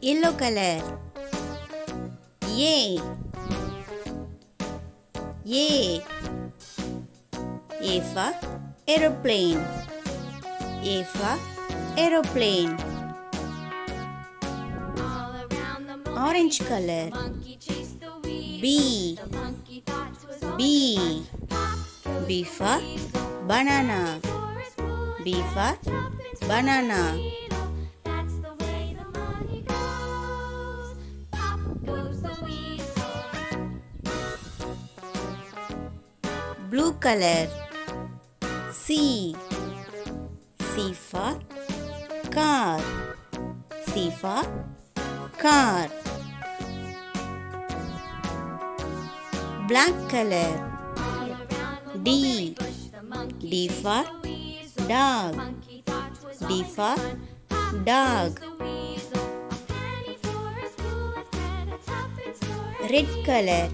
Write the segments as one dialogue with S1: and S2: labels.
S1: Yellow color. A. A. A for aeroplane. A for aeroplane. Orange color. B. B. B for banana. B for banana. Blue color. C. C for car. C for car. Black color. D. D for dog. D for dog. Red color.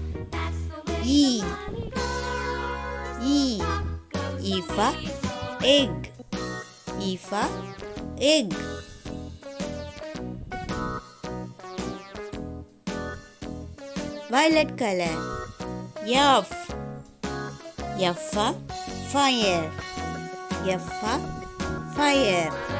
S1: E. E. E for egg. E for egg. Violet color. F. F for fire. F for fire.